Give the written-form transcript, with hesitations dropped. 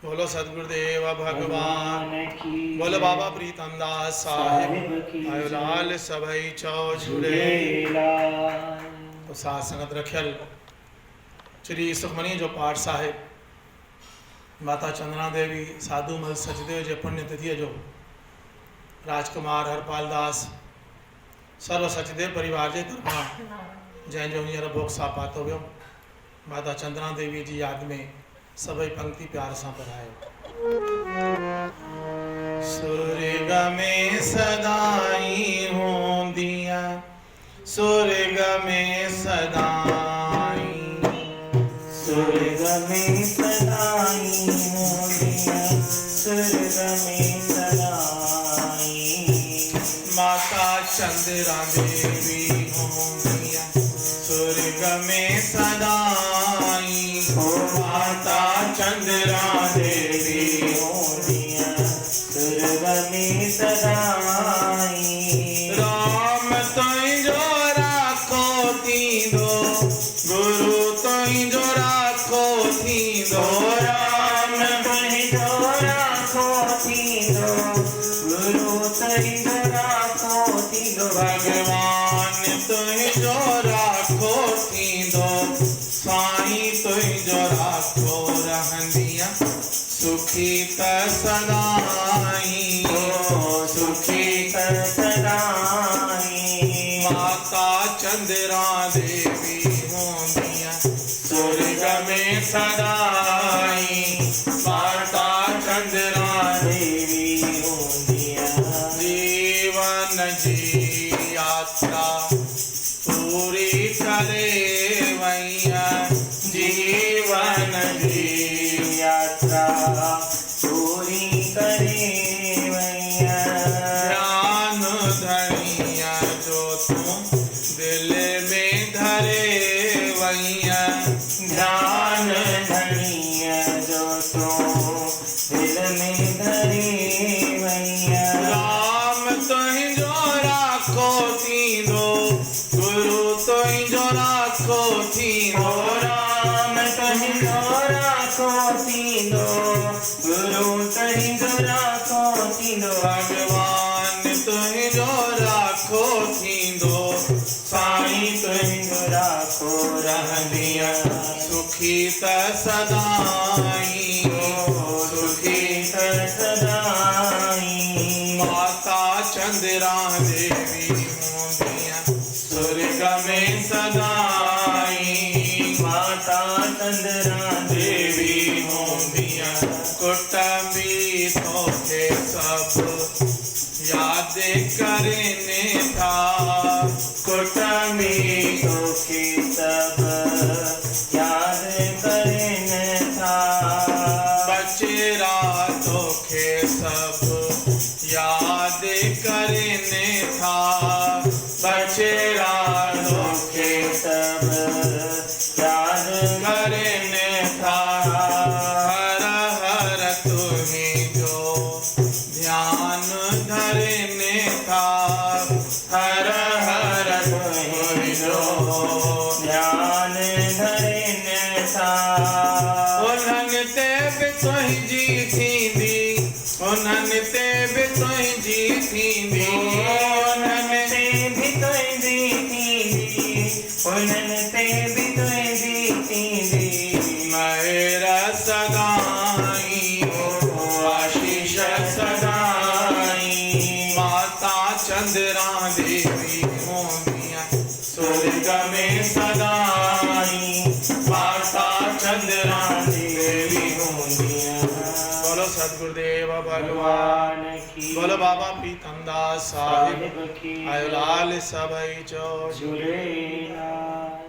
बोलो सतगुरुदेव भगवान की, बोलो बाबा प्रीतम दास साहिब आयो लाल सभई चौ झूलेलाल। तो साथ संगत रखियल श्री सुखमनी जो पाठ साहिब माता चंद्रा देवी साधु मल सचदेव जे पुण्य तिथि जो राजकुमार हरपाल दास सर्व सचदेव परिवार के तरफा जैसे हींअर भोग सा पातो वो माता चंद्रा देवी जी याद में सभी पंक्ति प्यार से पढ़ायो। स्वर्ग में सदाई होंदिया स्वर्ग में सदाई स्वर्ग में सदाई होंदिया स्वर्ग में सदाई माता चंद्रा देवी होंदिया स्वर्ग में सदाई माता चंद्रा देवी होंदिया स्वर्ग में सदाई राम तुई जो राखो थींदो गुरु तुई जो राखो थींदो राम तुई जो राखो थींदो गुरु तुई जो राखो थींदो भगवान तुई जो राखो थींदो साईं तुई जो राखो रहंदिया सुखी त सदाई सुखी त सदाई माता चंद्रा देवी होंदिया स्वर्ग में सदाई माता चंद्रा देवी होंदिया जीवन जी यात्रा पूरी करे वैया जीवन जी यात्रा पूरी करे वैया ध्यान धनिया जो तुम दिल में धरे वैया ध्यान धनिया जो तुम दिल में धरे वैया राम तुई जो राखो थींदो गुरु तुई जो राखो थींदो राम तुई जो राखो थींदो गुरु तुई जो राखो थींदो भगवान तुई जो राखो थींदो साईं तुई जो राखो रहंदिया सुखी त सदाई सुखी त सदाई माता चंद्रा देवी होंदिया स्वर्ग में सदाई माता चंद्रा देवी होंदिया कुटुंबी तोखे सब याद करने था कुटुंबी तोखे सब याद करने था बचेरा तोखे सब याद करने था बचेरा तोखे सब याद करने था हर हर तुम्हें जो ध्यान धरने था हर हर तुम्हें जो ध्यान धरने था उन्हनि ते बि तुंहिंजी थींदी उन्हनि ते बि तुंहिंजी थींदी उन्हनि ते बि तुंहिंजी थींदी उन्हनि ते बि तुंहिंजी थींदी महिर सदाई आशीष सदाई माता चंद्रा देवी होंदिया स्वर्ग में सदाई माता चंद्रा देवी होंदिया। बोलो सतगुरुदेव भगवान की, बोलो बाबा प्रीतम दास साहिब आयो लाल सभई चौ झूलेलाल।